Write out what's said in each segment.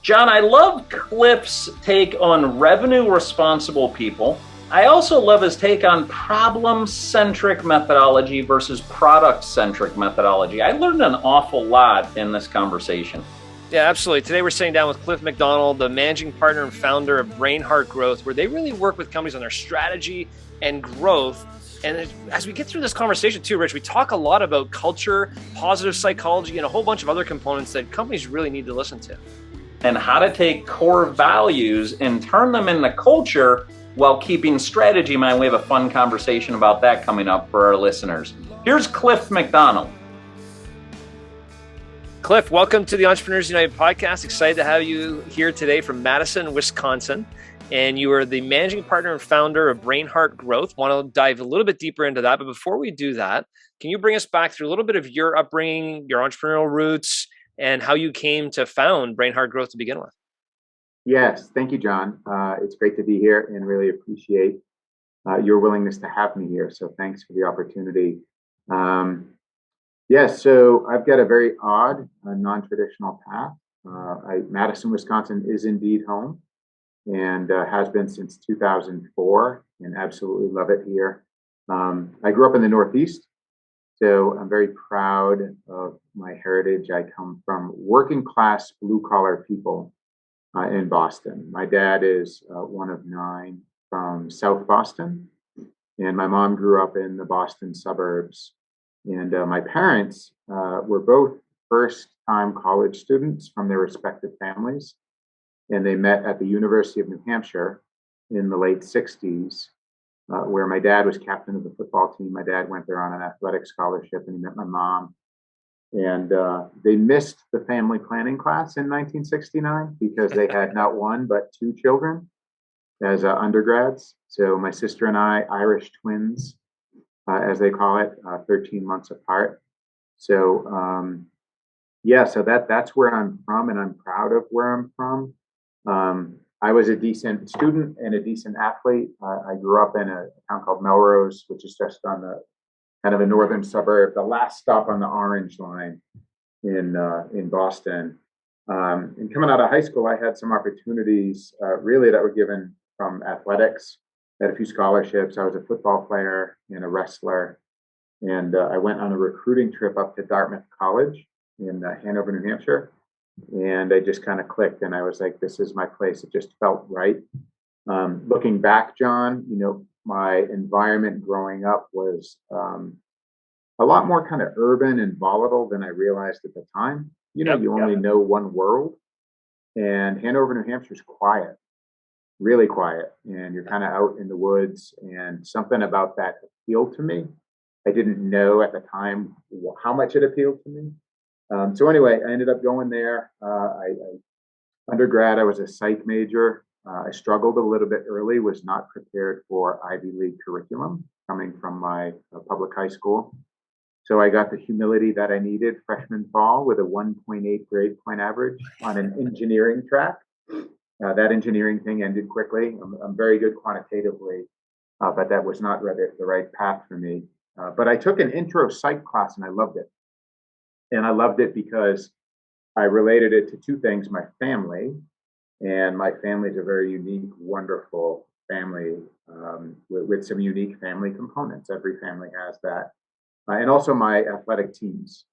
John, I love Cliff's take on revenue responsible people. I also love his take on problem-centric methodology versus product-centric methodology. I learned an awful lot in this conversation. Yeah, absolutely. Today we're sitting down with Cliff McDonald, the managing partner and founder of BrainHeart Growth, where they really work with companies on their strategy and growth. And as we get through this conversation too, Rich, we talk a lot about culture, positive psychology, and a whole bunch of other components that companies really need to listen to. And how to take core values and turn them into culture while keeping strategy in mind. We have a fun conversation about that coming up for our listeners. Here's Cliff McDonald. Cliff, welcome to the Entrepreneurs United podcast. Excited to have you here today from Madison, Wisconsin. And you are the managing partner and founder of BrainHeart Growth. Want to dive a little bit deeper into that. But before we do that, can you bring us back through a little bit of your upbringing, your entrepreneurial roots, and how you came to found BrainHeart Growth to begin with? Yes, thank you, John. It's great to be here and really appreciate your willingness to have me here. So thanks for the opportunity. So I've got a very odd, non-traditional path. Madison, Wisconsin is indeed home and has been since 2004 and absolutely love it here. I grew up in the Northeast, so I'm very proud of my heritage. I come from working class, blue collar people in Boston. My dad is one of 9 from South Boston, and my mom grew up in the Boston suburbs. And my parents were both first-time college students from their respective families, and they met at the University of New Hampshire in the late 60s, where my dad was captain of the football team. My dad went there on an athletic scholarship, and he met my mom. And they missed the family planning class in 1969 because they had not 1 but 2 children as undergrads. So my sister and I, Irish twins, as they call it, 13 months apart. So so that's where I'm from, and I'm proud of where I'm from. I was a decent student and a decent athlete. I grew up in a town called Melrose, which is just on the kind of a northern suburb, the last stop on the Orange Line in Boston. And coming out of high school, I had some opportunities really that were given from athletics. I had a few scholarships. I was a football player and a wrestler. And I went on a recruiting trip up to Dartmouth College in Hanover, New Hampshire. And I just kind of clicked, and I was like, this is my place. It just felt right. Looking back, John, my environment growing up was a lot more kind of urban and volatile than I realized at the time. You only know one world, and Hanover, New Hampshire is quiet, really quiet, and you're kind of out in the woods, and something about that appealed to me. I didn't know at the time how much it appealed to me. So anyway, I ended up going there. Undergrad, I was a psych major. I struggled a little bit early, was not prepared for Ivy League curriculum coming from my public high school. So I got the humility that I needed freshman fall with a 1.8 grade point average on an engineering track. That engineering thing ended quickly. I'm very good quantitatively, but that was not the right path for me. But I took an intro psych class and I loved it. And I loved it because I related it to 2 things: my family, and my family is a very unique, wonderful family with some unique family components. Every family has that. And also my athletic teams.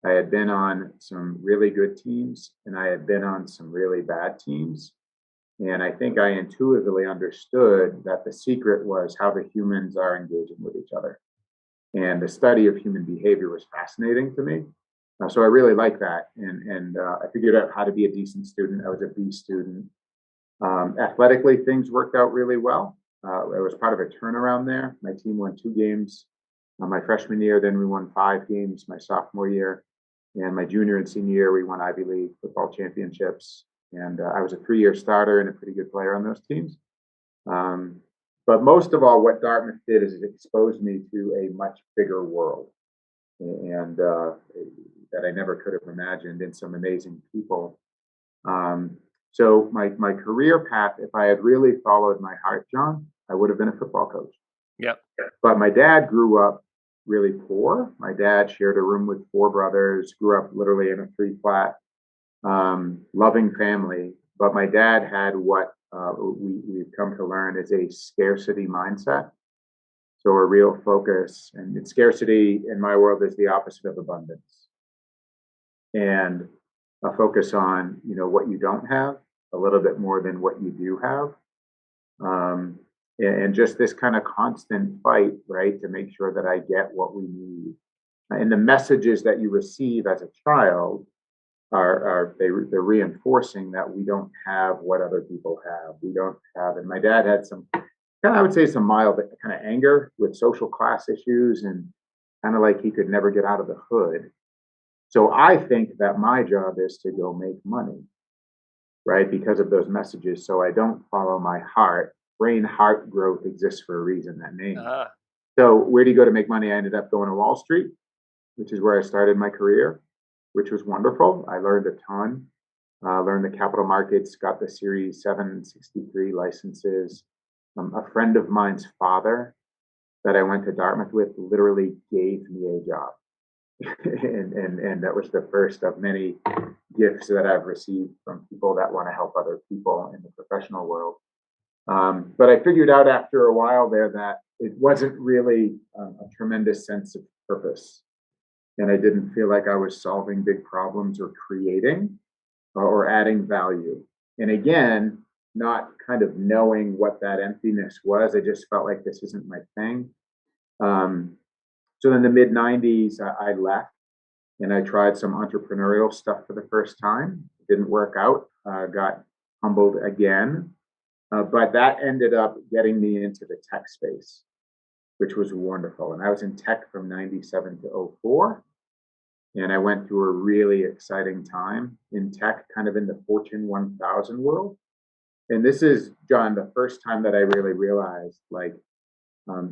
I had been on some really good teams, and I had been on some really bad teams. And I think I intuitively understood that the secret was how the humans are engaging with each other. And the study of human behavior was fascinating to me. So I really liked that. And I figured out how to be a decent student. I was a B student. Athletically, things worked out really well. I was part of a turnaround there. My team won 2 games my freshman year. Then we won 5 games my sophomore year. And my junior and senior year, we won Ivy League football championships. And I was a 3-year starter and a pretty good player on those teams. But most of all, what Dartmouth did is it exposed me to a much bigger world, and that I never could have imagined, and some amazing people. So my career path, if I had really followed my heart, John, I would have been a football coach. Yep. But my dad grew up really poor. My dad shared a room with 4 brothers, grew up literally in a 3-flat loving family. But my dad had what we've come to learn is a scarcity mindset. So a real focus, and scarcity in my world is the opposite of abundance. And a focus on, what you don't have a little bit more than what you do have. And just this kind of constant fight, right, to make sure that I get what we need. And the messages that you receive as a child they're reinforcing that we don't have what other people have. We don't have, and my dad had some I would say some mild kind of anger with social class issues, and kind of like he could never get out of the hood. So I think that my job is to go make money, right? Because of those messages. So I don't follow my heart. Brain heart growth exists for a reason, that name. Uh-huh. So where do you go to make money? I ended up going to Wall Street, which is where I started my career, which was wonderful. I learned a ton, learned the capital markets, got the Series 763 licenses. A friend of mine's father that I went to Dartmouth with literally gave me a job. and that was the first of many gifts that I've received from people that want to help other people in the professional world. But I figured out after a while there that it wasn't really a tremendous sense of purpose. And I didn't feel like I was solving big problems or creating or adding value. And again, not kind of knowing what that emptiness was, I just felt like this isn't my thing. So in the mid 90s, I left and I tried some entrepreneurial stuff for the first time. It didn't work out, got humbled again. But that ended up getting me into the tech space, which was wonderful. And I was in tech from 97 to 04. And I went through a really exciting time in tech, kind of in the Fortune 1000 world. And this is, John, the first time that I really realized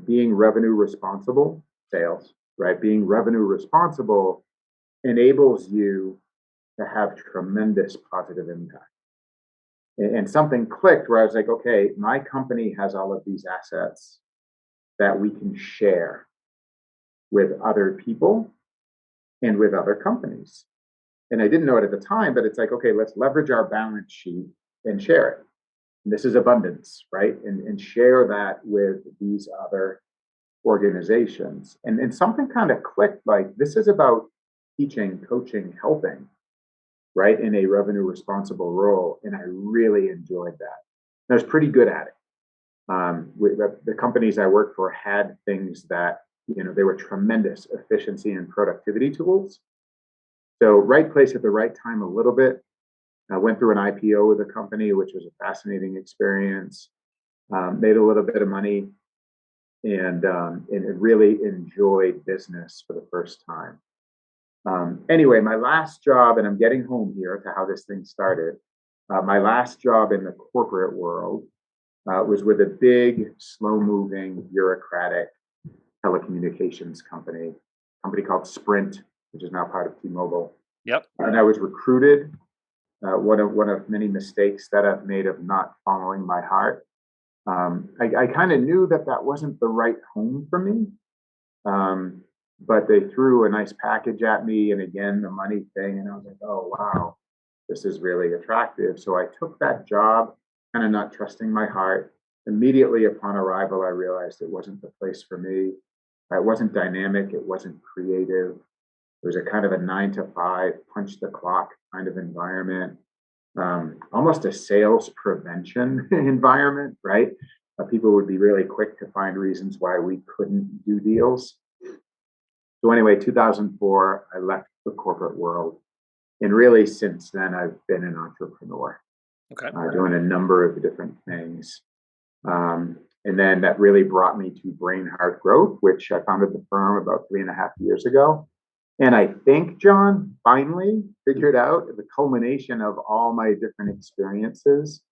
being revenue responsible, sales, right? Being revenue responsible enables you to have tremendous positive impact. And something clicked where I was like, okay, my company has all of these assets that we can share with other people and with other companies. And I didn't know it at the time, but it's like, okay, let's leverage our balance sheet and share it. And this is abundance, right? And share that with these other organizations. And something kind of clicked, like this is about teaching, coaching, helping, right? In a revenue responsible role. And I really enjoyed that. And I was pretty good at it. The companies I worked for had things that, they were tremendous efficiency and productivity tools. So right place at the right time a little bit. I went through an IPO with a company, which was a fascinating experience. Made a little bit of money and really enjoyed business for the first time. Anyway, my last job, and I'm getting home here to how this thing started. My last job in the corporate world was with a big, slow-moving, bureaucratic telecommunications company called Sprint, which is now part of T-Mobile. Yep. And I was recruited. One of many mistakes that I've made of not following my heart. I kind of knew that wasn't the right home for me. But they threw a nice package at me, and again, the money thing, and I was like, oh, wow, this is really attractive. So I took that job, kind of not trusting my heart. Immediately upon arrival, I realized it wasn't the place for me. It wasn't dynamic. It wasn't creative. It was a kind of a 9 to 5, punch the clock kind of environment, almost a sales prevention environment, right? People would be really quick to find reasons why we couldn't do deals. So anyway, 2004, I left the corporate world. And really since then, I've been an entrepreneur, doing a number of different things. And then that really brought me to BrainHeart Growth, which I founded the firm about 3.5 years ago. And I think, John, finally figured out the culmination of all my different experiences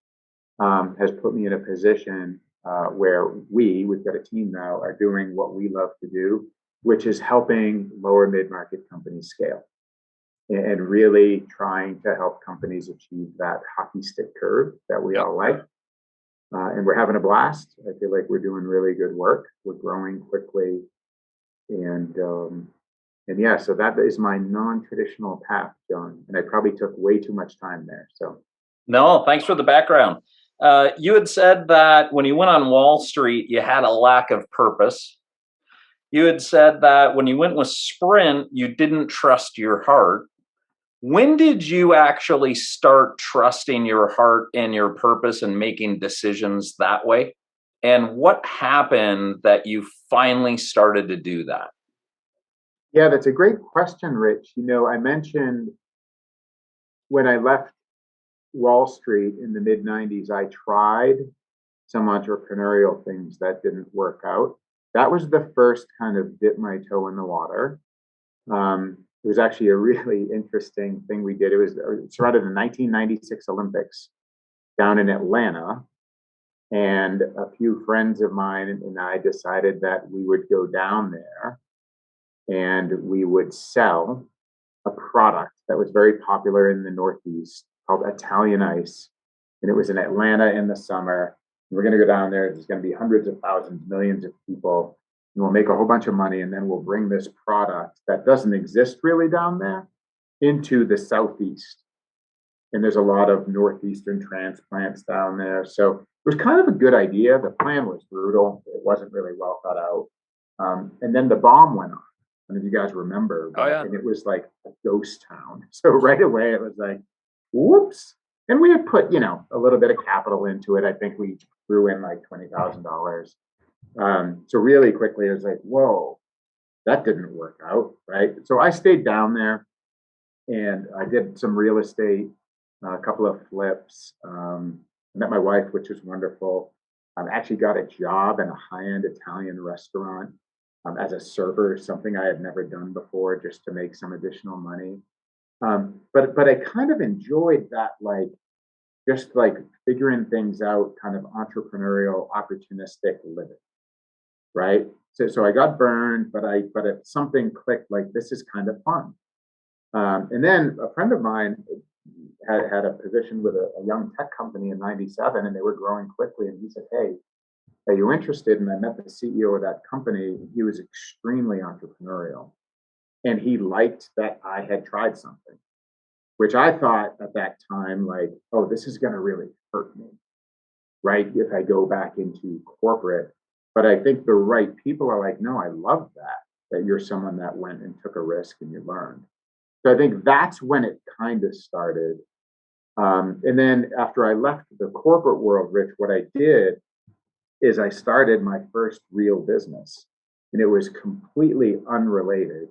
has put me in a position where we've got a team now, are doing what we love to do, which is helping lower mid-market companies scale and really trying to help companies achieve that hockey stick curve that we all like. And we're having a blast. I feel like we're doing really good work. We're growing quickly. And And yeah, so that is my non-traditional path, John. And I probably took way too much time there. So No, thanks for the background. You had said that when you went on Wall Street, you had a lack of purpose. You had said that when you went with Sprint, you didn't trust your heart. When did you actually start trusting your heart and your purpose and making decisions that way? And what happened that you finally started to do that? yeah, that's a great question, Rich. I mentioned when I left Wall Street in the mid 90s, I tried some entrepreneurial things that didn't work out. That was the first kind of dip my toe in the water. It was actually a really interesting thing we did. It's around the 1996 Olympics down in Atlanta. And a few friends of mine and I decided that we would go down there and we would sell a product that was very popular in the Northeast called Italian ice. And it was in Atlanta in the summer. We're going to go down there. There's going to be hundreds of thousands, millions of people. And we'll make a whole bunch of money. And then we'll bring this product that doesn't exist really down there into the Southeast. And there's a lot of Northeastern transplants down there. So it was kind of a good idea. The plan was brutal. It wasn't really well thought out. And then the bomb went off. I don't know if you guys remember. Oh, yeah. And it was like a ghost town. So right away it was like, whoops. And we had put, a little bit of capital into it. I think we threw in like $20,000. So really quickly, it was like, whoa, that didn't work out, right? So I stayed down there and I did some real estate, a couple of flips. Met my wife, which was wonderful. Actually got a job in a high-end Italian restaurant as a server, something I had never done before, just to make some additional money. But I kind of enjoyed that, just like figuring things out, kind of entrepreneurial, opportunistic living, right? So I got burned, but if something clicked, like this is kind of fun. And then a friend of mine had a position with a young tech company in '97, and they were growing quickly. And he said, "Hey, are you interested?" And I met the CEO of that company. He was extremely entrepreneurial, and he liked that I had tried something, which I thought at that time, like, oh, this is going to really hurt me, right? If I go back into corporate. But I think the right people are like, no, I love that you're someone that went and took a risk and you learned. So I think that's when it kind of started. And then after I left the corporate world, Rich, what I did is I started my first real business, and it was completely unrelated.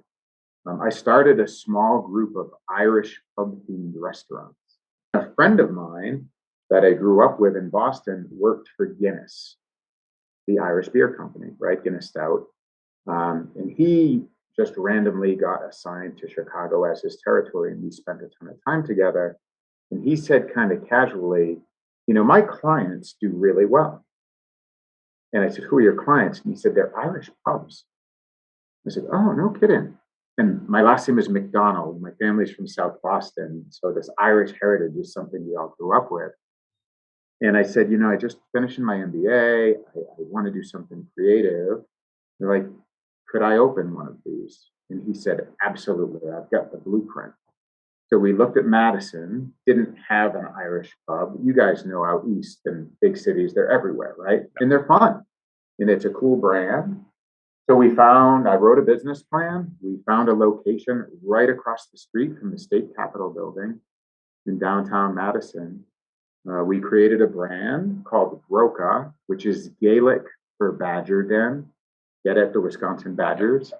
I started a small group of Irish pub-themed restaurants. A friend of mine that I grew up with in Boston worked for Guinness, the Irish beer company, right? Guinness Stout. And he just randomly got assigned to Chicago as his territory, and we spent a ton of time together. And he said kind of casually, my clients do really well. And I said, who are your clients? And he said, they're Irish pubs. I said, oh, no kidding. And my last name is McDonald. My family's from South Boston. So this Irish heritage is something we all grew up with. And I said, I just finished my MBA. I want to do something creative. They're like, could I open one of these? And he said, absolutely. I've got the blueprint. So we looked at Madison, didn't have an Irish pub. You guys know out east in big cities, they're everywhere, right? And they're fun. And it's a cool brand. So I wrote a business plan. We found a location right across the street from the state capitol building in downtown Madison. We created a brand called Broca, which is Gaelic for Badger Den. Get at the Wisconsin Badgers.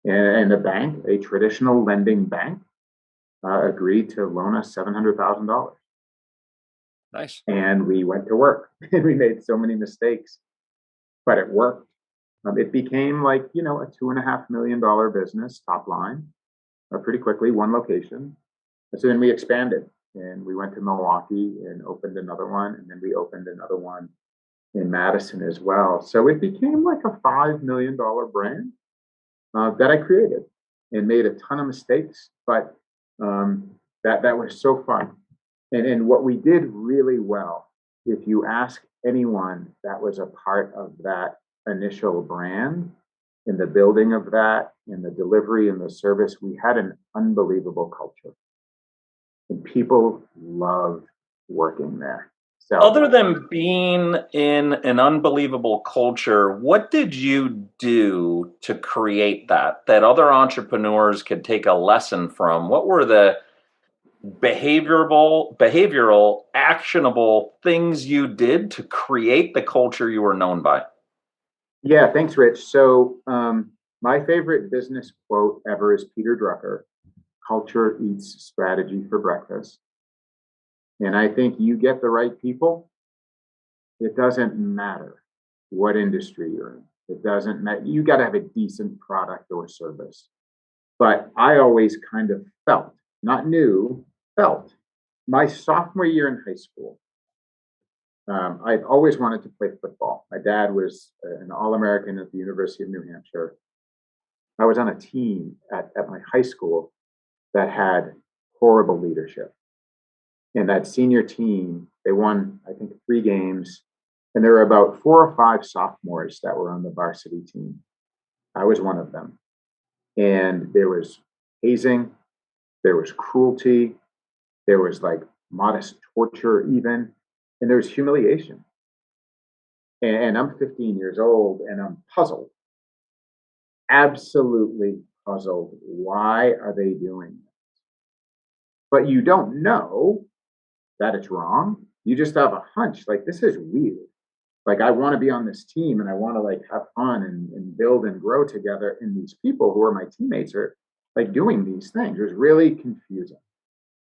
And the bank, a traditional lending bank, agreed to loan us $700,000. Nice. And we went to work, and we made so many mistakes, but it worked. It became like, a $2.5 million business top line pretty quickly, one location. And so then we expanded, and we went to Milwaukee and opened another one, and then we opened another one in Madison as well. So it became like a $5 million brand that I created and made a ton of mistakes, but that was so fun. And what we did really well, if you ask anyone that was a part of that initial brand, in the building of that, in the delivery and the service, we had an unbelievable culture. And people loved working there. So, other than being in an unbelievable culture, what did you do to create that other entrepreneurs could take a lesson from? What were the behavioral, actionable things you did to create the culture you were known by? yeah, thanks, Rich. So, my favorite business quote ever is Peter Drucker: culture eats strategy for breakfast. And I think you get the right people, it doesn't matter what industry you're in. It doesn't matter. You got to have a decent product or service. But I always kind of felt, not knew, felt. My sophomore year in high school, I'd always wanted to play football. My dad was an All-American at the University of New Hampshire. I was on a team at my high school that had horrible leadership. And that senior team, they won, I think, 3 games. And there were about 4 or 5 sophomores that were on the varsity team. I was one of them. And there was hazing, there was cruelty, there was like modest torture even, and there was humiliation. And I'm 15 years old and I'm puzzled, absolutely puzzled. Why are they doing this? But you don't know that it's wrong. You just have a hunch, like, this is weird. Like, I want to be on this team and I want to like have fun and build and grow together. And these people who are my teammates are like doing these things. It was really confusing.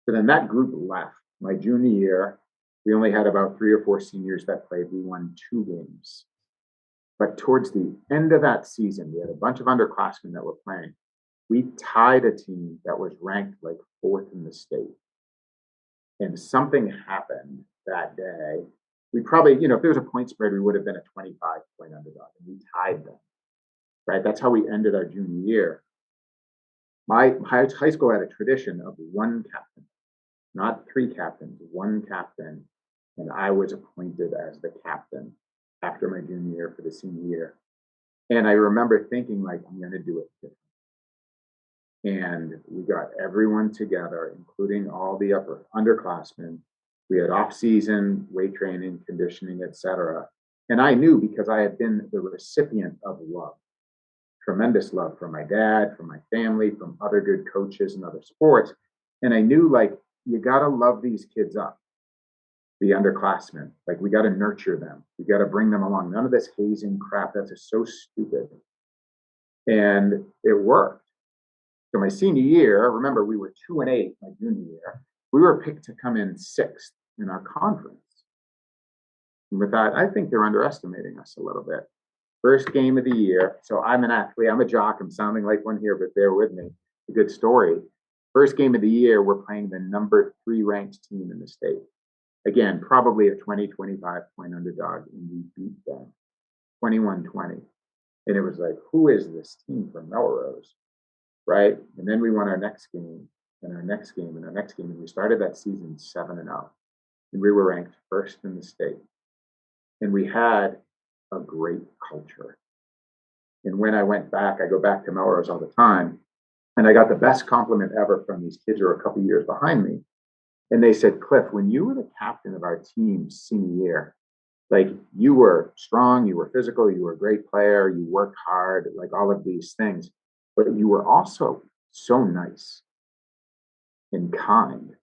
So then that group left. My junior year, we only had about 3 or 4 seniors that played. We won 2 games. But towards the end of that season, we had a bunch of underclassmen that were playing. We tied a team that was ranked like 4th in the state. And something happened that day. We probably, if there was a point spread, we would have been a 25-point underdog, and we tied them, right? That's how we ended our junior year. My high school had a tradition of 1 captain, not 3 captains, 1 captain. And I was appointed as the captain after my junior year for the senior year. And I remember thinking, like, I'm going to do it different. And we got everyone together, including all the underclassmen. We had off-season weight training, conditioning, etc. And I knew, because I had been the recipient of love, tremendous love from my dad, from my family, from other good coaches in other sports. And I knew, like, you got to love these kids up, the underclassmen. Like, we got to nurture them. We got to bring them along. None of this hazing crap. That's just so stupid. And it worked. So my senior year, remember, we were 2-8 my junior year. We were picked to come in 6th in our conference. And with that, I think they're underestimating us a little bit. First game of the year. So I'm an athlete. I'm a jock. I'm sounding like one here, but bear with me. A good story. First game of the year, we're playing the number 3 ranked team in the state. Again, probably a 20, 25-point underdog, and we beat them 21-20. And it was like, who is this team from Melrose? Right? And then we won our next game, and our next game, and our next game. And we started that season 7-0. And we were ranked 1st in the state. And we had a great culture. And when I went back, I go back to Melrose all the time, and I got the best compliment ever from these kids who are a couple years behind me. And they said, Cliff, when you were the captain of our team senior year, like, you were strong, you were physical, you were a great player, you worked hard, like all of these things, but you were also so nice and kind.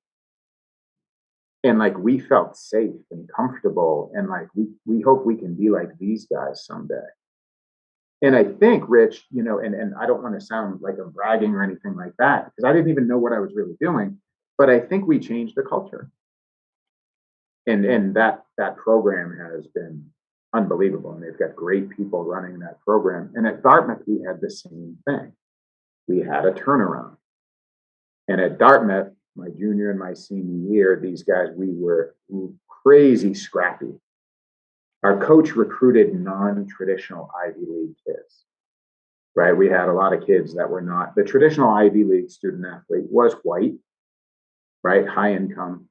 And like, we felt safe and comfortable, and like, we hope we can be like these guys someday. And I think, Rich, and I don't want to sound like I'm bragging or anything like that, because I didn't even know what I was really doing, but I think we changed the culture. And that program has been unbelievable, and they've got great people running that program. And at Dartmouth, we had the same thing. We had a turnaround. And at Dartmouth, my junior and my senior year, these guys, we were crazy scrappy. Our coach recruited non-traditional Ivy League kids, right? We had a lot of kids that were not, the traditional Ivy League student athlete was white, right? High income,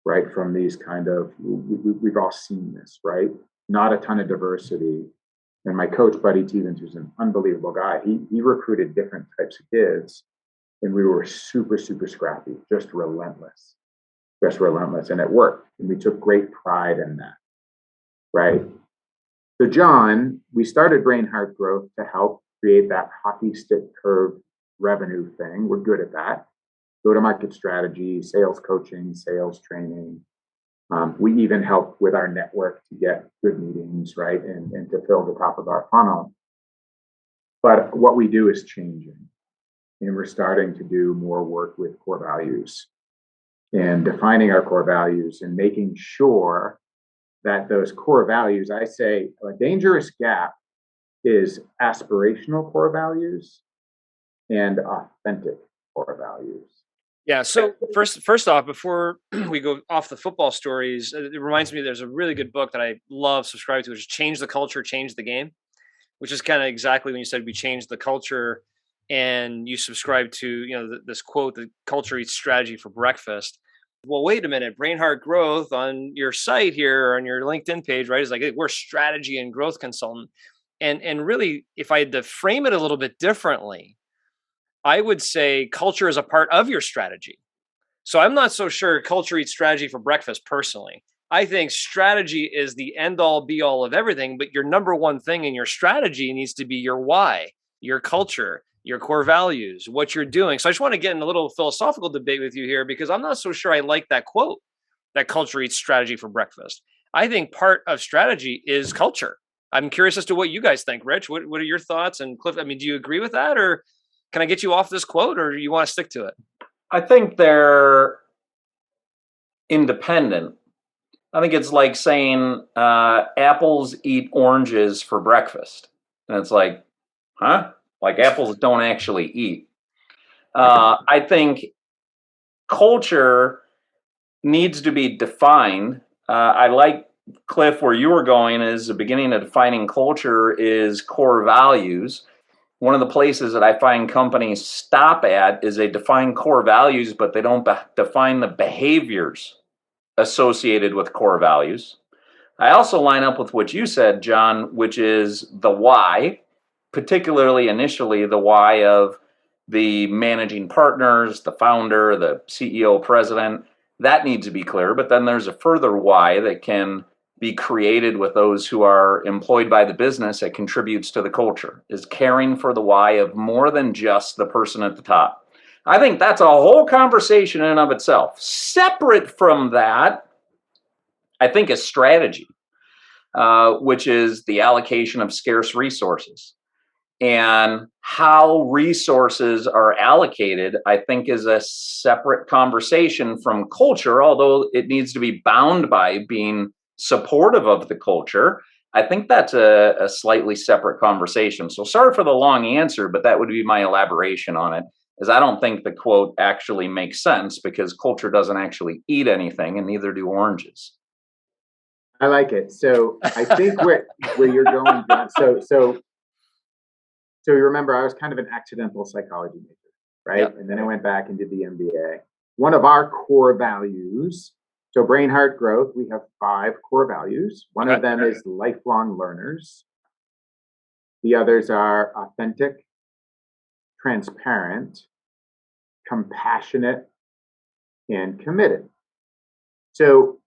right? From these kind of, we've all seen this, right? Not a ton of diversity. And my coach, Buddy Stevens, who's an unbelievable guy, he recruited different types of kids, and we were super, super scrappy, just relentless. And it worked. And we took great pride in that, right? So, John, we started BrainHeart Growth to help create that hockey stick curve revenue thing. We're good at that. Go-to-market strategy, sales coaching, sales training. We even help with our network to get good meetings, right? And to fill the top of our funnel. But what we do is changing. And we're starting to do more work with core values and defining our core values and making sure that those core values, I say a dangerous gap is aspirational core values and authentic core values. Yeah. So first off, before we go off the football stories, it reminds me there's a really good book that I love subscribing to, which is Change the Culture, Change the Game, which is kind of exactly when you said we changed the culture, and you subscribe to this quote, the culture eats strategy for breakfast. Well, wait a minute, BrainHeart Growth on your site here, on your LinkedIn page, right? Is like, hey, we're strategy and growth consultant. And really, if I had to frame it a little bit differently, I would say culture is a part of your strategy. So I'm not so sure culture eats strategy for breakfast personally. I think strategy is the end all be all of everything, but your number one thing in your strategy needs to be your why, your culture, your core values, what you're doing. So I just want to get in a little philosophical debate with you here, because I'm not so sure I like that quote, that culture eats strategy for breakfast. I think part of strategy is culture. I'm curious as to what you guys think. Rich, what are your thoughts? And Cliff, I mean, do you agree with that, or can I get you off this quote, or do you want to stick to it? I think they're independent. I think it's like saying apples eat oranges for breakfast. And it's like, huh? Like apples don't actually eat. I think culture needs to be defined. I like, Cliff, where you were going is the beginning of defining culture is core values. One of the places that I find companies stop at is they define core values, but they don't define the behaviors associated with core values. I also line up with what you said, John, which is the why, particularly initially the why of the managing partners, the founder, the CEO, president. That needs to be clear. But then there's a further why that can be created with those who are employed by the business that contributes to the culture, is caring for the why of more than just the person at the top. I think that's a whole conversation in and of itself. Separate from that, I think is strategy, which is the allocation of scarce resources. And how resources are allocated, I think, is a separate conversation from culture, although it needs to be bound by being supportive of the culture. I think that's a slightly separate conversation. So sorry for the long answer, but that would be my elaboration on it, is I don't think the quote actually makes sense, because culture doesn't actually eat anything, and neither do oranges. I like it. So I think where you're going, John. So you remember I was kind of an accidental psychology major, right? Yep. And then I went back and did the MBA. One of our core values, so BrainHeart Growth, we have 5 core values. One of them is lifelong learners. The others are authentic, transparent, compassionate, and committed. So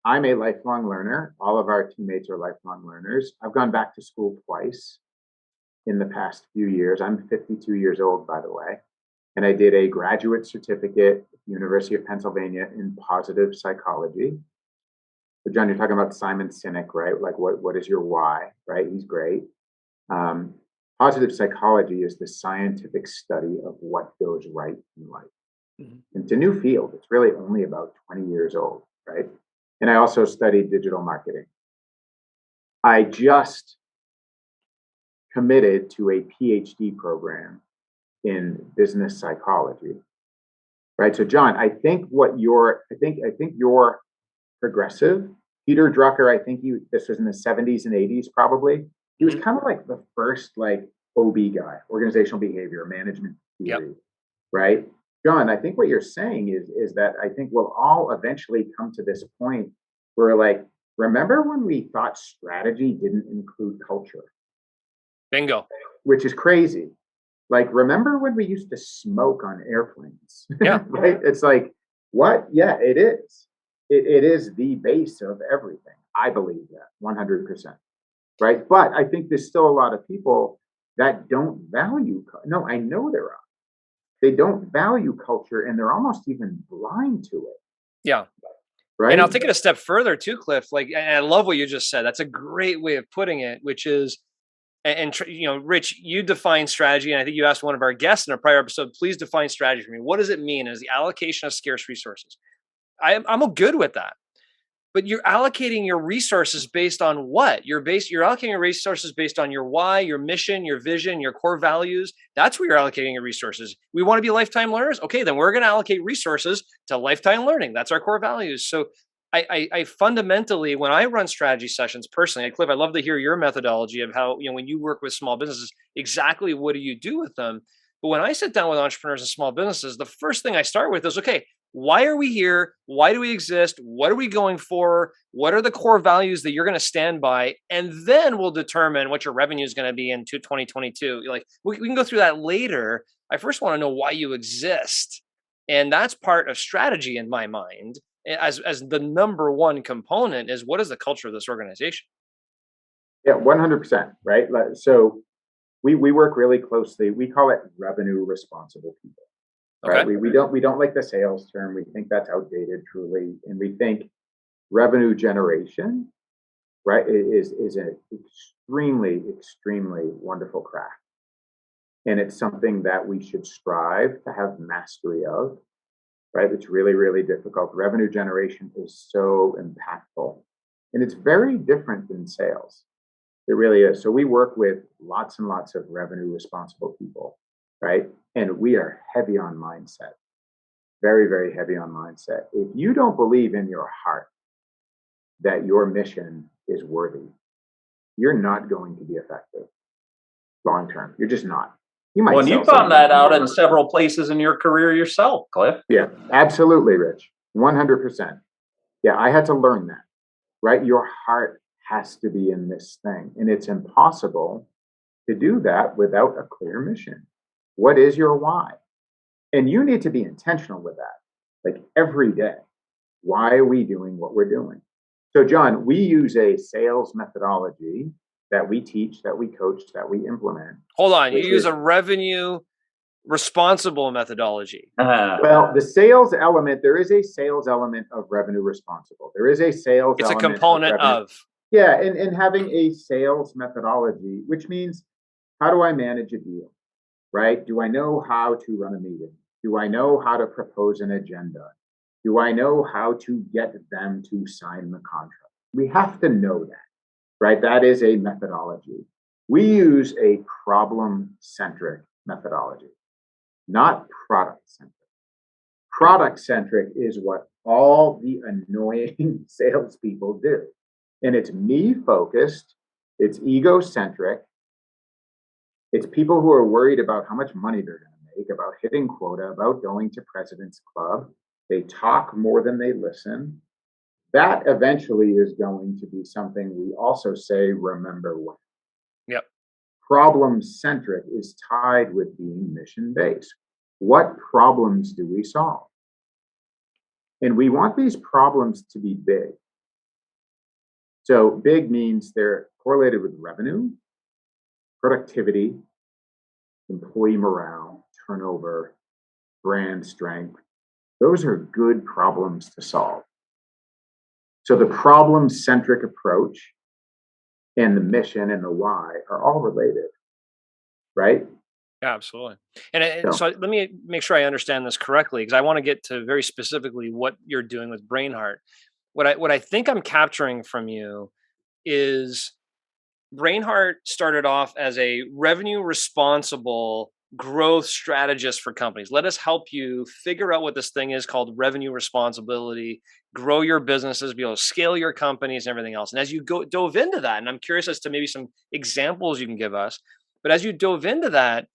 I'm a lifelong learner. All of our teammates are lifelong learners. I've gone back to school twice in the past few years. I'm 52 years old, by the way. And I did a graduate certificate at the University of Pennsylvania in positive psychology. So John, you're talking about Simon Sinek, right? Like what is your why, right? He's great. Positive psychology is the scientific study of what goes right in life. Mm-hmm. It's a new field. It's really only about 20 years old, right? And I also studied digital marketing. I just committed to a PhD program in business psychology, right? So, John, I think you're progressive. Peter Drucker, I think this was in the 70s and 80s, probably. He was kind of like the first OB guy, organizational behavior, management theory, right? John, I think what you're saying is that I think we'll all eventually come to this point where remember when we thought strategy didn't include culture? Bingo. which is crazy. Like, remember when we used to smoke on airplanes? Yeah. Right? It's like, what? Yeah, it is. It is the base of everything. I believe that 100%. Right? But I think there's still a lot of people that don't value. No, I know there are. They don't value culture, and they're almost even blind to it. Yeah. Right? And I'll take it a step further too, Cliff. Like, and I love what you just said. That's a great way of putting it, which is, Rich, you define strategy. And I think you asked one of our guests in a prior episode, please define strategy for me. What does it mean as the allocation of scarce resources? I'm good with that. But you're allocating your resources based on what? You're allocating your resources based on your why, your mission, your vision, your core values. That's where you're allocating your resources. We want to be lifetime learners. Okay, then we're going to allocate resources to lifetime learning. That's our core values. So I fundamentally, when I run strategy sessions personally, Cliff, I love to hear your methodology of how, when you work with small businesses, exactly what do you do with them? But when I sit down with entrepreneurs and small businesses, the first thing I start with is, okay, why are we here? Why do we exist? What are we going for? What are the core values that you're going to stand by? And then we'll determine what your revenue is going to be in 2022. Like, we can go through that later. I first want to know why you exist. And that's part of strategy in my mind. As the number one component is, what is the culture of this organization? Yeah, 100%. Right. So we work really closely. We call it revenue responsible people. Right. Okay. We don't like the sales term. We think that's outdated, truly, and we think revenue generation, right, is an extremely wonderful craft, and it's something that we should strive to have mastery of. Right. It's really difficult. Revenue generation is so impactful, and it's very different than sales. It really is. So we work with lots and lots of revenue responsible people, right? And we are heavy on mindset, very heavy on mindset. If you don't believe in your heart that your mission is worthy, you're not going to be effective long term. You're just not. You might. Well, you found that out in several places in your career yourself, Cliff. Yeah, absolutely, Rich. 100%. Yeah, I had to learn that, right? Your heart has to be in this thing, and it's impossible to do that without a clear mission. What is your why? And you need to be intentional with that, like every day. Why are we doing what we're doing? So, John, we use a sales methodology that we teach, that we coach, that we implement. Hold on. You use a revenue responsible methodology. Well, the sales element, there is a sales element of revenue responsible. There is a sales It's a element component of. Yeah, and having a sales methodology, which means, how do I manage a deal? Right? Do I know how to run a meeting? Do I know how to propose an agenda? Do I know how to get them to sign the contract? We have to know that, right? That is a methodology. We use a problem-centric methodology, not product-centric. Product-centric is what all the annoying salespeople do. And it's me-focused, it's egocentric, it's people who are worried about how much money they're going to make, about hitting quota, about going to President's Club. They talk more than they listen. That eventually is going to be something we also say, remember when. Yep. Problem-centric is tied with being mission-based. What problems do we solve? And we want these problems to be big. So big means they're correlated with revenue, productivity, employee morale, turnover, brand strength. Those are good problems to solve. So the problem-centric approach and the mission and the why are all related, right? Yeah, absolutely. And so let me make sure I understand this correctly, because I want to get to very specifically what you're doing with BrainHeart. What I think I'm capturing from you is BrainHeart started off as a revenue responsible growth strategist for companies. Let us help you figure out what this thing is called revenue responsibility, grow your businesses, be able to scale your companies and everything else. And as you dove into that, and I'm curious as to maybe some examples you can give us, but as you dove into that,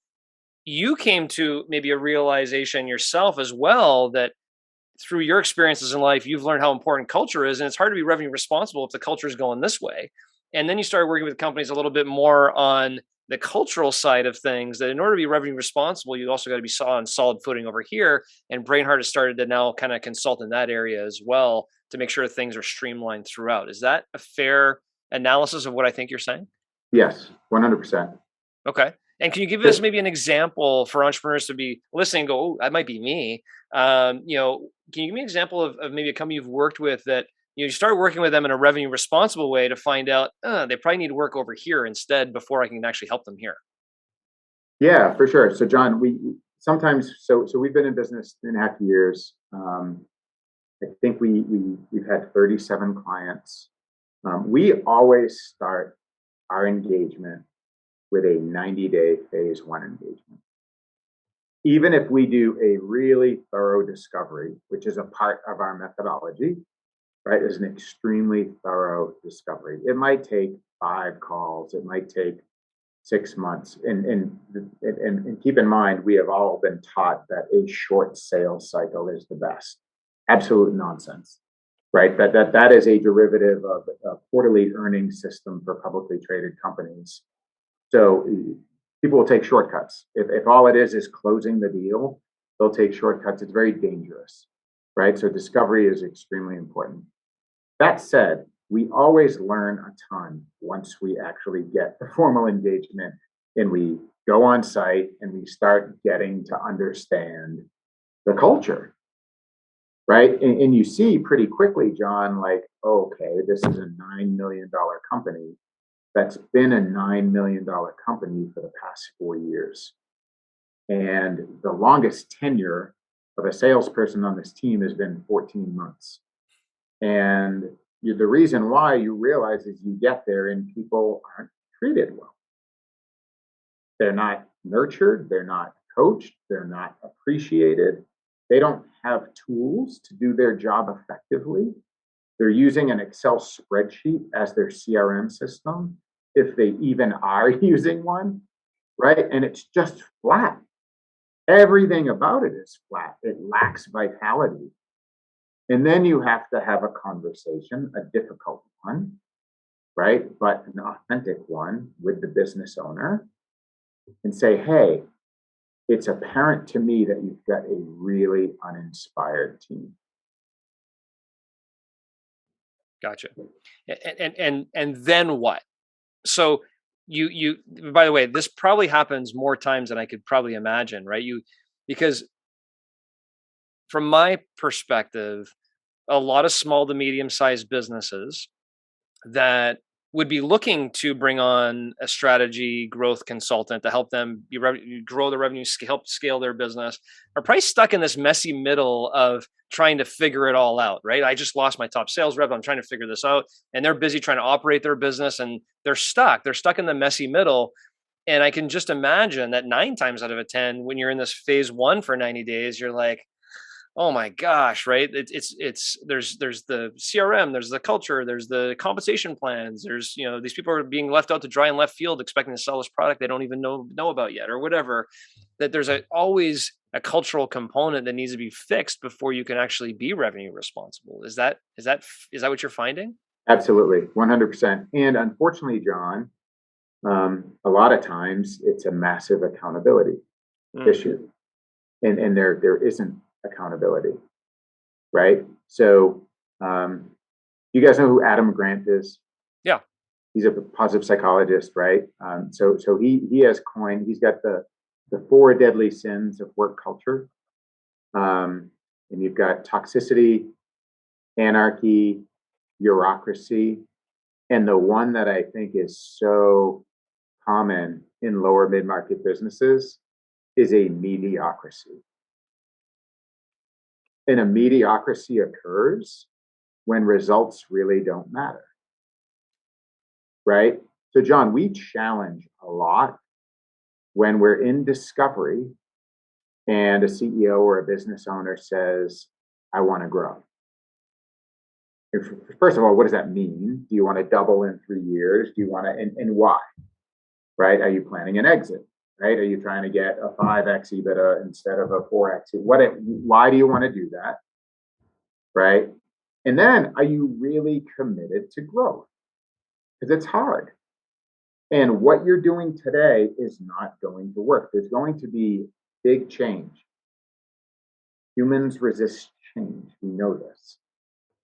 you came to maybe a realization yourself as well that through your experiences in life, you've learned how important culture is. And it's hard to be revenue responsible if the culture is going this way. And then you started working with companies a little bit more on the cultural side of things, that in order to be revenue responsible, you also got to be on solid footing over here. And BrainHeart has started to now kind of consult in that area as well to make sure things are streamlined throughout. Is that a fair analysis of what I think you're saying? Yes, 100%. Okay. And can you give us maybe an example for entrepreneurs to be listening and go, oh, that might be me? Can you give me an example of maybe a company you've worked with that you start working with them in a revenue responsible way to find out they probably need to work over here instead before I can actually help them here? Yeah, for sure. So John, we sometimes, so we've been in business 3.5 years. I think we've had 37 clients. We always start our engagement with a 90-day phase one engagement. Even if we do a really thorough discovery, which is a part of our methodology, right, is an extremely thorough discovery. It might take 5 calls, it might take 6 months. And keep in mind, we have all been taught that a short sales cycle is the best. Absolute nonsense, right? That is a derivative of a quarterly earnings system for publicly traded companies. So people will take shortcuts. If all it is closing the deal, they'll take shortcuts. It's very dangerous, right? So discovery is extremely important. That said, we always learn a ton once we actually get the formal engagement and we go on site and we start getting to understand the culture, right? And you see pretty quickly, John, like, okay, this is a $9 million company that's been a $9 million company for the past 4 years. And the longest tenure of a salesperson on this team has been 14 months. And the reason why you realize is you get there and people aren't treated well. They're not nurtured, they're not coached, they're not appreciated. They don't have tools to do their job effectively. They're using an Excel spreadsheet as their CRM system, if they even are using one, right? And it's just flat. Everything about it is flat. It lacks vitality. And then you have to have a conversation, a difficult one, right? But an authentic one with the business owner and say, hey, it's apparent to me that you've got a really uninspired team. Gotcha. And then what? So you by the way, this probably happens more times than I could probably imagine, right? Because from my perspective, a lot of small to medium-sized businesses that would be looking to bring on a strategy growth consultant to help them grow the revenue, help scale their business, are probably stuck in this messy middle of trying to figure it all out, right? I just lost my top sales rep. I'm trying to figure this out. And they're busy trying to operate their business and they're stuck. They're stuck in the messy middle. And I can just imagine that 9 times out of 10, when you're in this phase one for 90 days, you're like, oh my gosh, right? There's the CRM, there's the culture, there's the compensation plans, there's, these people are being left out to dry in left field expecting to sell this product they don't even know about yet or whatever. That there's always a cultural component that needs to be fixed before you can actually be revenue responsible. Is that what you're finding? Absolutely, 100%. And unfortunately, John, a lot of times it's a massive accountability issue, and there isn't accountability, right? So you guys know who Adam Grant is? Yeah, he's a positive psychologist, right? So he has coined, he's got the 4 deadly sins of work culture, and you've got toxicity, anarchy, bureaucracy, and the one that I think is so common in lower mid-market businesses is a mediocrity. And a mediocrity occurs when results really don't matter, right? So John, we challenge a lot when we're in discovery and a CEO or a business owner says, I want to grow. First of all, what does that mean? Do you want to double in 3 years? Do you want to, and why, right? Are you planning an exit? Right? Are you trying to get a 5x EBITDA instead of a 4x? Why do you want to do that? Right? And then, are you really committed to growth? Because it's hard. And what you're doing today is not going to work. There's going to be big change. Humans resist change. We know this,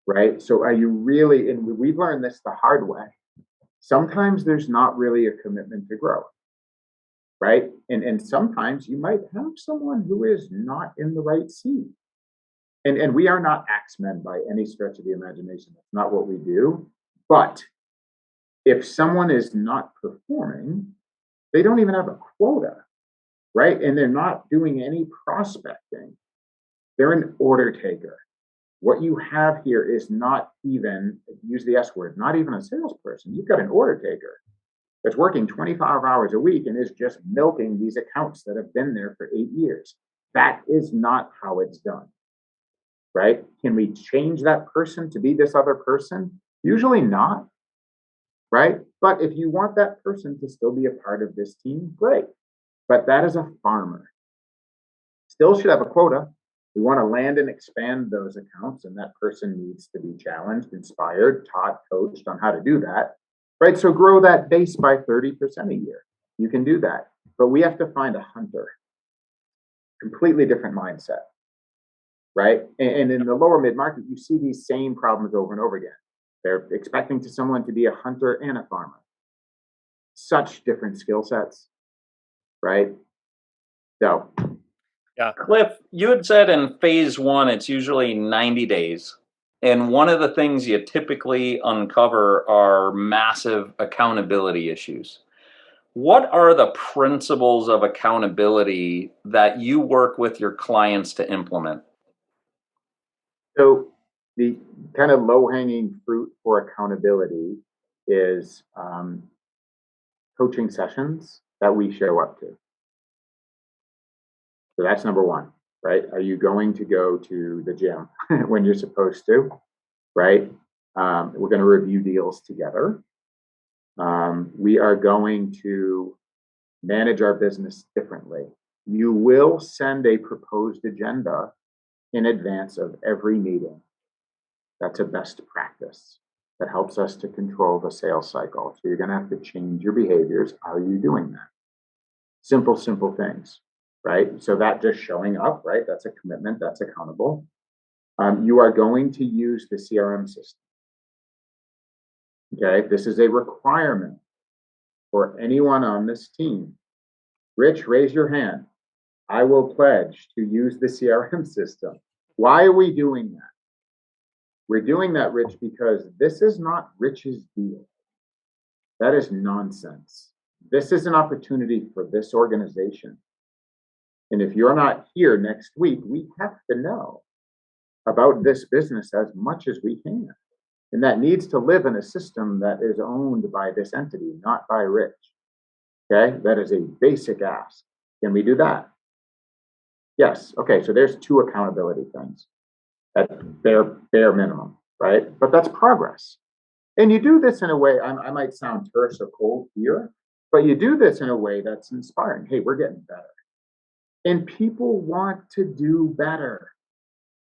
right? So are you really, and we've learned this the hard way. Sometimes there's not really a commitment to grow, right? And sometimes you might have someone who is not in the right seat. And we are not axemen by any stretch of the imagination. That's not what we do. But if someone is not performing, they don't even have a quota, right? And they're not doing any prospecting. They're an order taker. What you have here is not even, use the S word, not even a salesperson. You've got an order taker that's working 25 hours a week and is just milking these accounts that have been there for 8 years. That is not how it's done, right? Can we change that person to be this other person? Usually not, right? But if you want that person to still be a part of this team, great. But that is a farmer. Still should have a quota. We want to land and expand those accounts, and that person needs to be challenged, inspired, taught, coached on how to do that, right? So grow that base by 30% a year. You can do that. But we have to find a hunter. Completely different mindset, right? And in the lower mid-market, you see these same problems over and over again. They're expecting someone to be a hunter and a farmer. Such different skill sets, right? So, yeah. Cliff, you had said in phase one, it's usually 90 days. And one of the things you typically uncover are massive accountability issues. What are the principles of accountability that you work with your clients to implement? So the kind of low-hanging fruit for accountability is coaching sessions that we show up to. So that's number one, right? Are you going to go to the gym when you're supposed to, right? We're going to review deals together. We are going to manage our business differently. You will send a proposed agenda in advance of every meeting. That's a best practice that helps us to control the sales cycle. So you're going to have to change your behaviors. Are you doing that? Simple things, right? So that just showing up, right? That's a commitment. That's accountable. You are going to use the CRM system. Okay, this is a requirement for anyone on this team. Rich, raise your hand. I will pledge to use the CRM system. Why are we doing that? We're doing that, Rich, because this is not Rich's deal. That is nonsense. This is an opportunity for this organization. And if you're not here next week, we have to know about this business as much as we can. And that needs to live in a system that is owned by this entity, not by Rich. Okay, that is a basic ask. Can we do that? Yes. Okay, so there's two accountability things at bare minimum, right? But that's progress. And you do this in a way, I might sound terse or cold here, but you do this in a way that's inspiring. Hey, we're getting better. And people want to do better.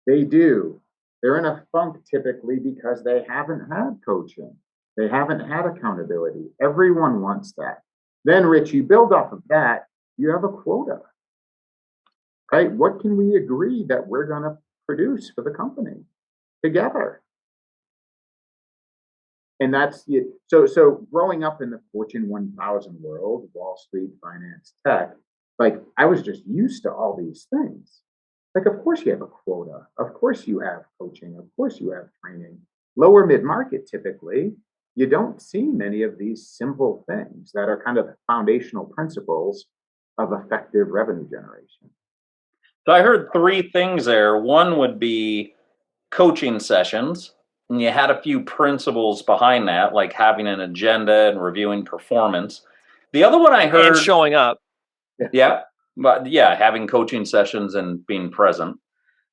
They do. They're in a funk typically because they haven't had coaching. They haven't had accountability. Everyone wants that. Then, Rich, you build off of that, you have a quota, right? What can we agree that we're going to produce for the company together? And that's it. So growing up in the Fortune 1000 world, Wall Street, finance, tech, like I was just used to all these things. Like, of course you have a quota. Of course you have coaching. Of course you have training. Lower mid-market, typically, you don't see many of these simple things that are kind of the foundational principles of effective revenue generation. So I heard three things there. One would be coaching sessions. And you had a few principles behind that, like having an agenda and reviewing performance. The other one I heard... And showing up. Yeah. But yeah, having coaching sessions and being present.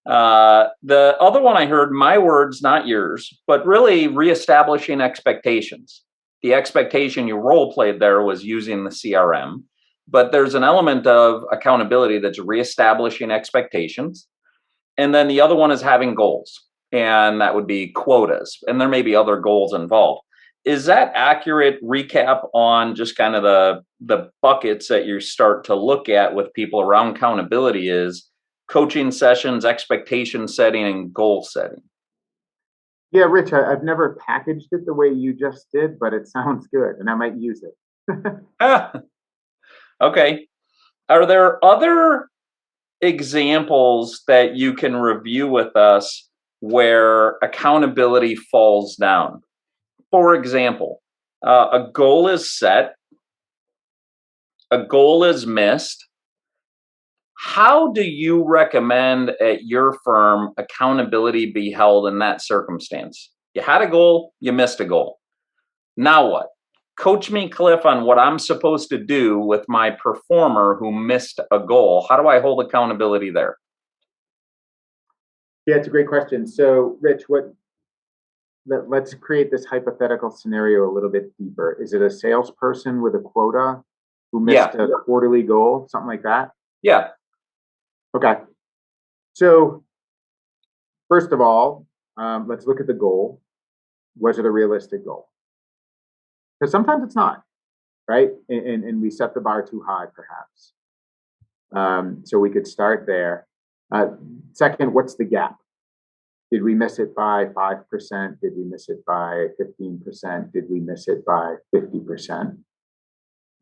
The other one I heard, my words, not yours, but really reestablishing expectations. The expectation you role played there was using the CRM, but there's an element of accountability that's reestablishing expectations. And then the other one is having goals, and that would be quotas. And there may be other goals involved. Is that accurate recap on just kind of the buckets that you start to look at with people around accountability is coaching sessions, expectation setting, and goal setting? Yeah, Rich, I've never packaged it the way you just did, but it sounds good and I might use it. Ah, okay. Are there other examples that you can review with us where accountability falls down? For example, a goal is set, a goal is missed. How do you recommend at your firm accountability be held in that circumstance? You had a goal, you missed a goal. Now what? Coach me, Cliff, on what I'm supposed to do with my performer who missed a goal. How do I hold accountability there? Yeah, it's a great question. So, Rich, let's create this hypothetical scenario a little bit deeper. Is it a salesperson with a quota who missed a quarterly goal, something like that? Yeah. Okay. So, first of all, let's look at the goal. Was it a realistic goal? Because sometimes it's not, right? And we set the bar too high, perhaps. So we could start there. Second, what's the gap? Did we miss it by 5%? Did we miss it by 15%? Did we miss it by 50%?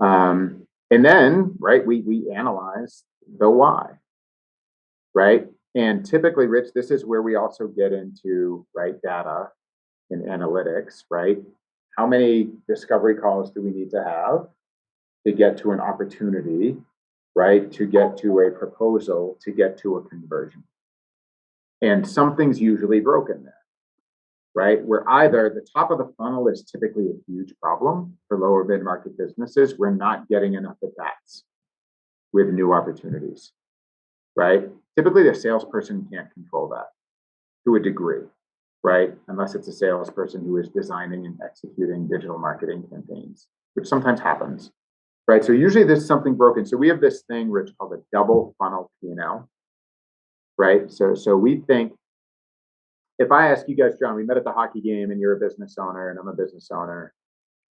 And then, right, we analyze the why, right? And typically, Rich, this is where we also get into, right, data and analytics, right? How many discovery calls do we need to have to get to an opportunity, right? To get to a proposal, to get to a conversion. And something's usually broken there, right? Where either the top of the funnel is typically a huge problem for lower mid-market businesses. We're not getting enough at bats with new opportunities, right? Typically, the salesperson can't control that to a degree, right? Unless it's a salesperson who is designing and executing digital marketing campaigns, which sometimes happens, right? So usually there's something broken. So we have this thing, Rich, called a double funnel P&L, right? So we think, if I ask you guys, John, we met at the hockey game and you're a business owner and I'm a business owner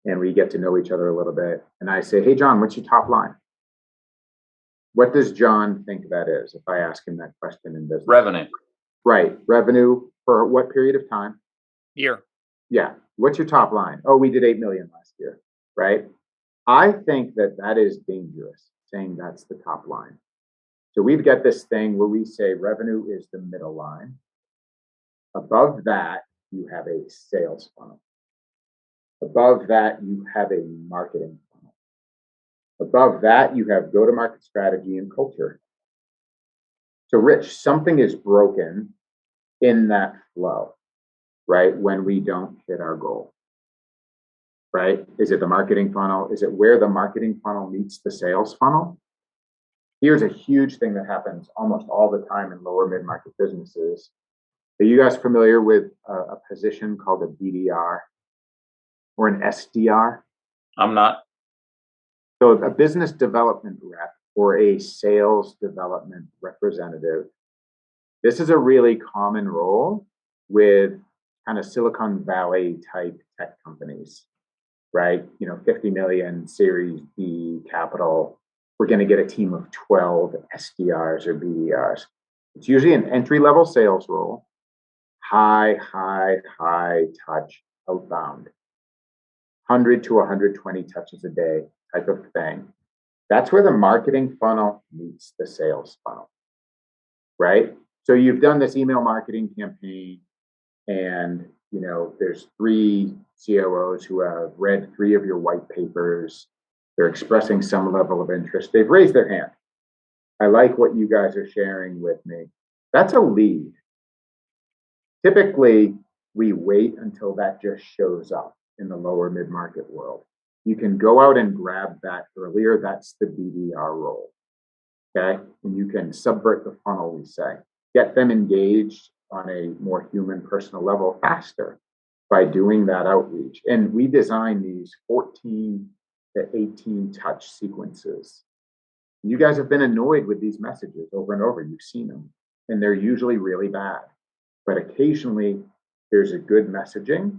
and we get to know each other a little bit. And I say, hey, John, what's your top line? What does John think that is if I ask him that question in business? Revenue. Right. Revenue for what period of time? Year. Yeah. What's your top line? Oh, we did 8 million last year. Right. I think that is dangerous, saying that's the top line. So we've got this thing where we say revenue is the middle line. Above that, you have a sales funnel. Above that, you have a marketing funnel. Above that, you have go-to-market strategy and culture. So, Rich, something is broken in that flow, right? When we don't hit our goal, right? Is it the marketing funnel? Is it where the marketing funnel meets the sales funnel? Here's a huge thing that happens almost all the time in lower mid-market businesses. Are you guys familiar with a position called a BDR or an SDR? I'm not. So a business development rep or a sales development representative. This is a really common role with kind of Silicon Valley type tech companies, right? 50 million Series B capital. We're going to get a team of 12 SDRs or BDRs. It's usually an entry-level sales role. High touch outbound, 100 to 120 touches a day type of thing. That's where the marketing funnel meets the sales funnel, right? So you've done this email marketing campaign and, there's 3 COOs who have read 3 of your white papers. They're expressing some level of interest. They've raised their hand. I like what you guys are sharing with me. That's a lead. Typically, we wait until that just shows up in the lower mid-market world. You can go out and grab that earlier. That's the BDR role, okay? And you can subvert the funnel, we say. Get them engaged on a more human, personal level faster by doing that outreach. And we design these 14 to 18 touch sequences. You guys have been annoyed with these messages over and over. You've seen them, and they're usually really bad. But occasionally there's a good messaging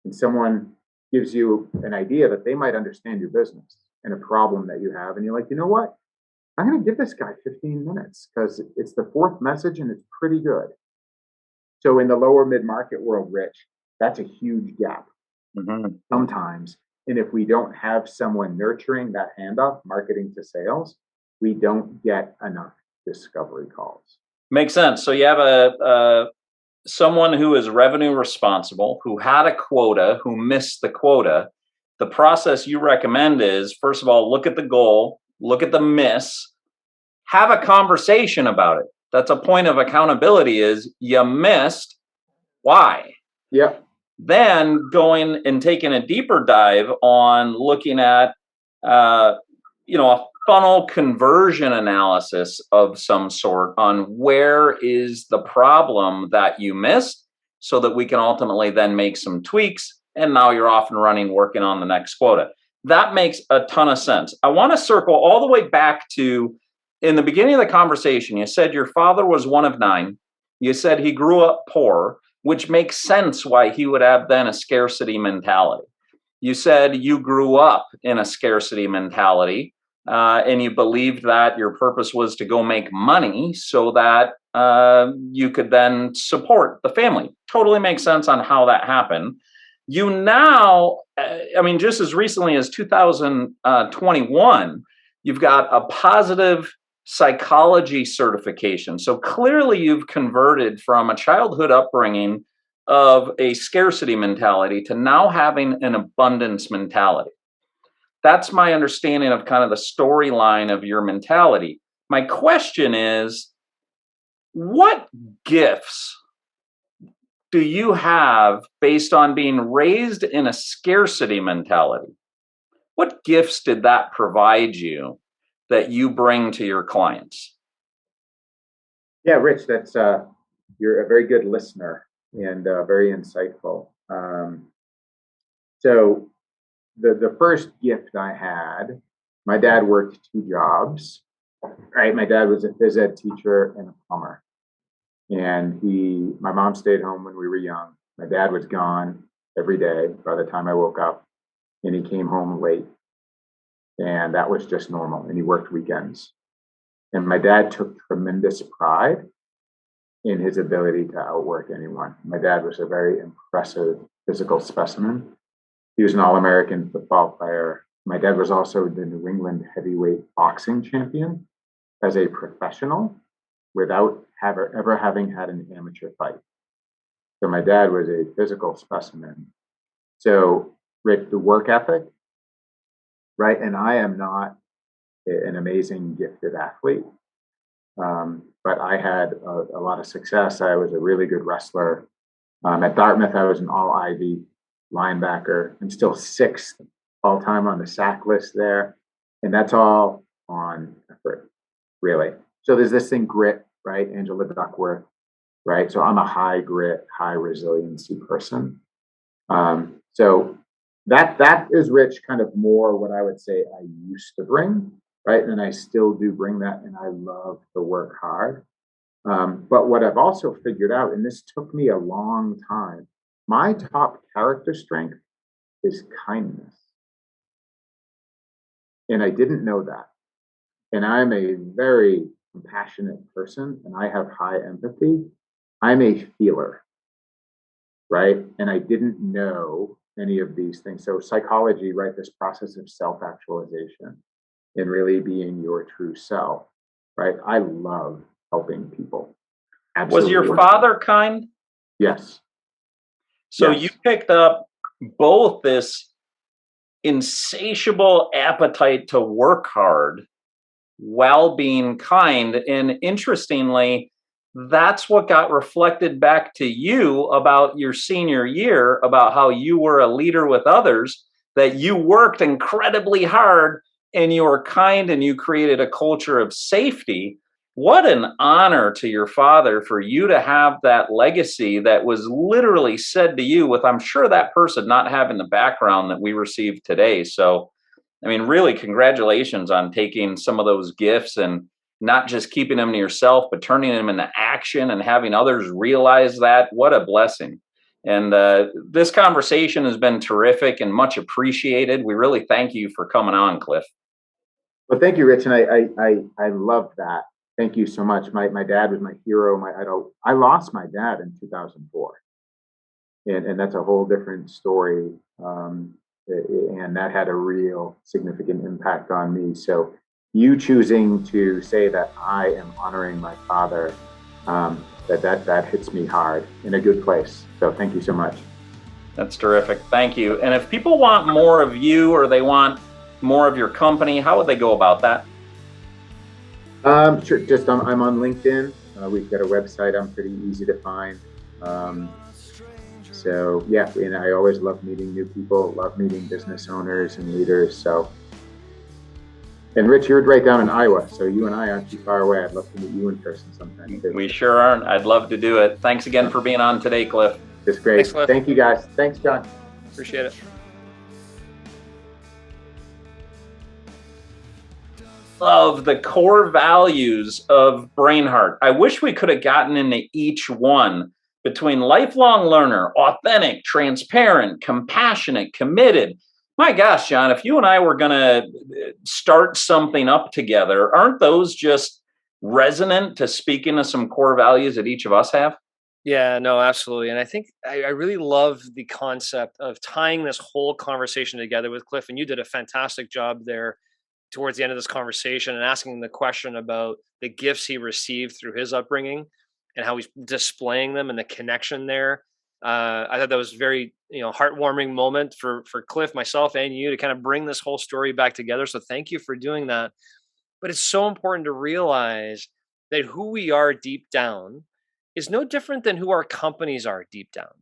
and someone gives you an idea that they might understand your business and a problem that you have. And you're like, you know what? I'm going to give this guy 15 minutes because it's the fourth message and it's pretty good. So in the lower mid-market world, Rich, that's a huge gap sometimes. And if we don't have someone nurturing that handoff, marketing to sales, we don't get enough discovery calls. Makes sense. So you have someone who is revenue responsible, who had a quota, who missed the quota. The process you recommend is, first of all, look at the goal, look at the miss, have a conversation about it. That's a point of accountability, is you missed, why? Yep. Then going and taking a deeper dive on looking at, a funnel conversion analysis of some sort on where is the problem that you missed, so that we can ultimately then make some tweaks. And now you're off and running, working on the next quota. That makes a ton of sense. I want to circle all the way back to, in the beginning of the conversation, you said your father was one of 9. You said he grew up poor, which makes sense why he would have then a scarcity mentality. You said you grew up in a scarcity mentality, and you believed that your purpose was to go make money so that you could then support the family. Totally makes sense on how that happened. You now, just as recently as 2021, you've got a positive psychology certification. So clearly you've converted from a childhood upbringing of a scarcity mentality to now having an abundance mentality. That's my understanding of kind of the storyline of your mentality. My question is, what gifts do you have based on being raised in a scarcity mentality? What gifts did that provide you that you bring to your clients? Yeah, Rich, that's you're a very good listener and very insightful. So the first gift I had, my dad worked 2 jobs. Right, my dad was a phys ed teacher and a plumber, and my mom stayed home when we were young. My dad was gone every day by the time I woke up, and he came home late. And that was just normal. And he worked weekends. And my dad took tremendous pride in his ability to outwork anyone. My dad was a very impressive physical specimen. He was an All-American football player. My dad was also the New England heavyweight boxing champion as a professional without ever having had an amateur fight. So my dad was a physical specimen. So, Rick, the work ethic, right? And I am not an amazing gifted athlete, but I had a lot of success. I was a really good wrestler. At Dartmouth, I was an all-Ivy linebacker. I'm still 6th all-time on the sack list there. And that's all on effort, really. So there's this thing, grit, right? Angela Duckworth, right? So I'm a high grit, high resiliency person. So that is, Rich, kind of more what I would say I used to bring, right? And I still do bring that, and I love to work hard. But what I've also figured out, and this took me a long time, my top character strength is kindness. And I didn't know that. And I'm a very compassionate person, and I have high empathy. I'm a feeler, right? And I didn't know any of these things. So psychology, right? This process of self-actualization and really being your true self, right? I love helping people. Absolutely. Was your father kind? Yes. So yes. You picked up both this insatiable appetite to work hard while being kind. And interestingly, that's what got reflected back to you about your senior year, about how you were a leader with others, that you worked incredibly hard and you were kind and you created a culture of safety. What an honor to your father for you to have that legacy that was literally said to you with, I'm sure, that person not having the background that we received today. So, I mean, really, congratulations on taking some of those gifts and not just keeping them to yourself, but turning them into action and having others realize that. What a blessing. And this conversation has been terrific and much appreciated. We really thank you for coming on, Cliff. Well, thank you, Rich, and I love that. Thank you so much. My dad was my hero, my idol. I lost my dad in 2004, and that's a whole different story. And that had a real significant impact on me. So you choosing to say that I am honoring my father, that hits me hard in a good place. So thank you so much. That's terrific. Thank you. And if people want more of you or they want more of your company, how would they go about that? Sure. Just I'm on LinkedIn. We've got a website. I'm pretty easy to find. So yeah, and I always love meeting new people, love meeting business owners and leaders. So, and Rich, you're right down in Iowa, so you and I aren't too far away. I'd love to meet you in person sometime too. We sure aren't. I'd love to do it. Thanks again for being on today, Cliff. It's great. Thanks, Cliff. Thank you, guys. Thanks, John. Appreciate it. Love the core values of BrainHeart. I wish we could have gotten into each one, between lifelong learner, authentic, transparent, compassionate, committed. My gosh, John, if you and I were going to start something up together, aren't those just resonant to speak into some core values that each of us have? Yeah, no, absolutely. And I think I really love the concept of tying this whole conversation together with Cliff. And you did a fantastic job there towards the end of this conversation and asking the question about the gifts he received through his upbringing and how he's displaying them and the connection there. I thought that was very, heartwarming moment for Cliff, myself, and you to kind of bring this whole story back together. So thank you for doing that. But it's so important to realize that who we are deep down is no different than who our companies are deep down,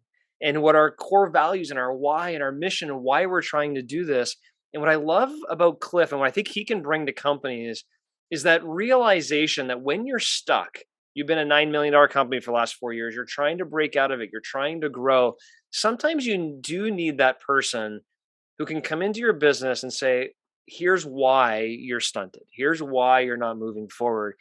and what our core values and our why and our mission and why we're trying to do this. And what I love about Cliff and what I think he can bring to companies is that realization that when you're stuck, you've been a $9 million company for the last 4 years, you're trying to break out of it, you're trying to grow. Sometimes you do need that person who can come into your business and say, here's why you're stunted. Here's why you're not moving forward.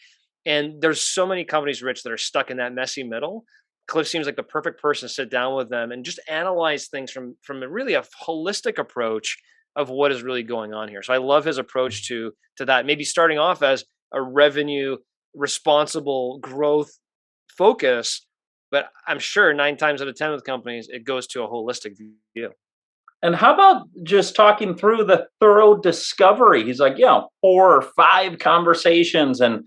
And there's so many companies, Rich, that are stuck in that messy middle. Cliff seems like the perfect person to sit down with them and just analyze things from a holistic approach of what is really going on here. So I love his approach to that, maybe starting off as a revenue responsible growth focus, but I'm sure 9 times out of 10 with companies, it goes to a holistic view. And how about just talking through the thorough discovery? He's like, 4 or 5 conversations and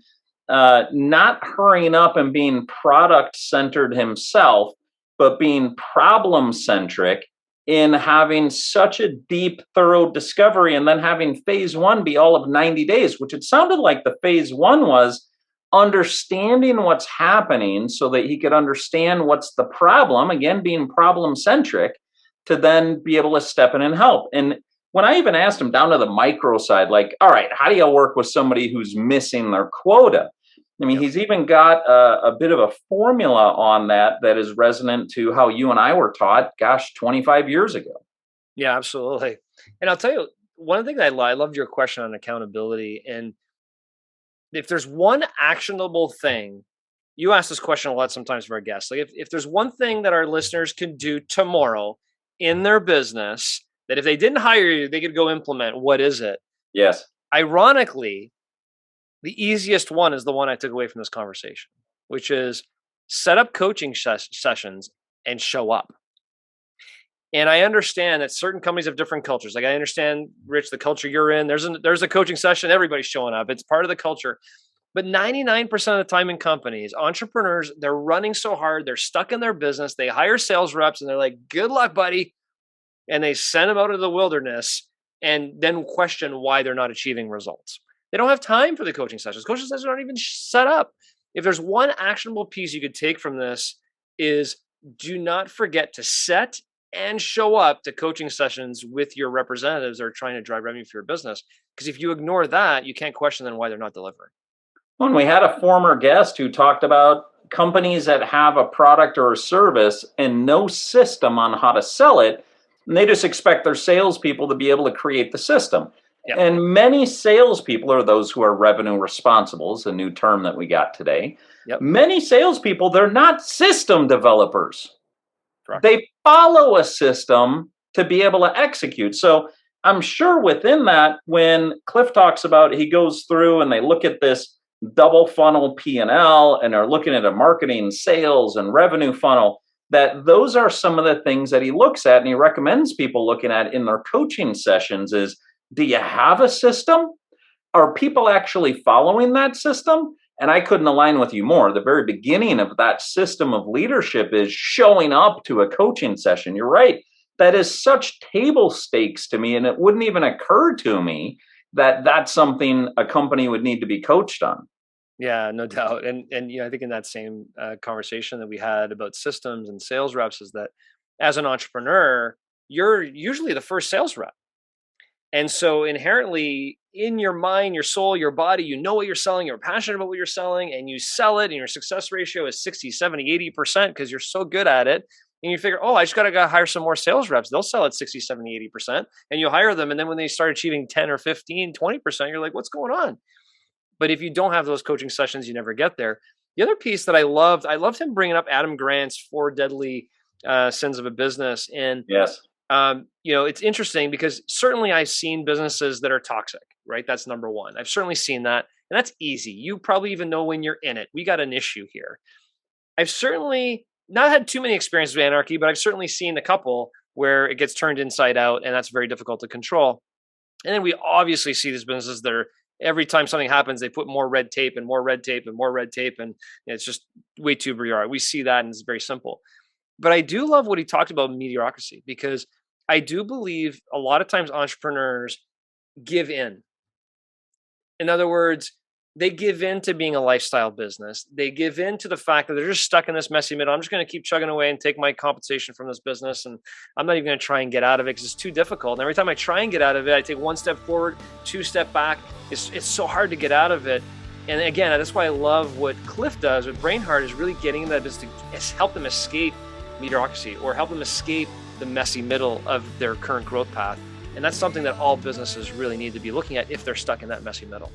not hurrying up and being product centered himself, but being problem centric in having such a deep, thorough discovery, and then having phase 1 be all of 90 days, which it sounded like the phase 1 was understanding what's happening so that he could understand what's the problem, again, being problem centric, to then be able to step in and help. And when I even asked him down to the micro side, like, all right, how do you work with somebody who's missing their quota? I mean, he's even got a bit of a formula on that is resonant to how you and I were taught, 25 years ago. Yeah, absolutely. And I'll tell you, one of the things I loved your question on accountability. And if there's one actionable thing, you ask this question a lot sometimes for our guests, like if there's one thing that our listeners can do tomorrow in their business, that if they didn't hire you, they could go implement, what is it? Yes. Ironically, the easiest one is the one I took away from this conversation, which is set up coaching sessions and show up. And I understand that certain companies have different cultures. Like I understand, Rich, the culture you're in, there's a coaching session, everybody's showing up. It's part of the culture. But 99% of the time in companies, entrepreneurs, they're running so hard, they're stuck in their business, they hire sales reps and they're like, good luck, buddy. And they send them out into the wilderness and then question why they're not achieving results. They don't have time for the coaching sessions. Coaching sessions aren't even set up. If there's one actionable piece you could take from this is do not forget to set and show up to coaching sessions with your representatives that are trying to drive revenue for your business. Because if you ignore that, you can't question then why they're not delivering. When we had a former guest who talked about companies that have a product or a service and no system on how to sell it, and they just expect their salespeople to be able to create the system. Yep. And many salespeople are those who are revenue responsibles, a new term that we got today. Yep. Many salespeople, they're not system developers. Correct. They follow a system to be able to execute. So I'm sure within that, when Cliff talks about, he goes through and they look at this double funnel P&L and are looking at a marketing, sales, and revenue funnel, that those are some of the things that he looks at and he recommends people looking at in their coaching sessions is, do you have a system? Are people actually following that system? And I couldn't align with you more. The very beginning of that system of leadership is showing up to a coaching session. You're right. That is such table stakes to me. And it wouldn't even occur to me that that's something a company would need to be coached on. Yeah, no doubt. And I think in that same conversation that we had about systems and sales reps is that as an entrepreneur, you're usually the first sales rep. And so inherently in your mind, your soul, your body, you know what you're selling, you're passionate about what you're selling, and you sell it, and your success ratio is 60, 70, 80% because you're so good at it. And you figure, oh, I just got to hire some more sales reps. They'll sell at 60, 70, 80%. And you hire them. And then when they start achieving 10 or 15, 20%, you're like, what's going on? But if you don't have those coaching sessions, you never get there. The other piece that I loved him bringing up Adam Grant's 4 Deadly Sins of a Business. And yes. It's interesting because certainly I've seen businesses that are toxic, right? That's number one. I've certainly seen that. And that's easy. You probably even know when you're in it. We got an issue here. I've certainly not had too many experiences with anarchy, but I've certainly seen a couple where it gets turned inside out, and that's very difficult to control. And then we obviously see these businesses that are, every time something happens, they put more red tape and more red tape and more red tape, and it's just way too bizarre. We see that, and it's very simple. But I do love what he talked about mediocrity, because I do believe a lot of times entrepreneurs give in. In other words, they give in to being a lifestyle business. They give in to the fact that they're just stuck in this messy middle. I'm just going to keep chugging away and take my compensation from this business. And I'm not even going to try and get out of it because it's too difficult. And every time I try and get out of it, I take 1 step forward, 2 step back. It's so hard to get out of it. And again, that's why I love what Cliff does with BrainHeart, is really getting that is to help them escape mediocrity or help them escape the messy middle of their current growth path. And that's something that all businesses really need to be looking at if they're stuck in that messy middle.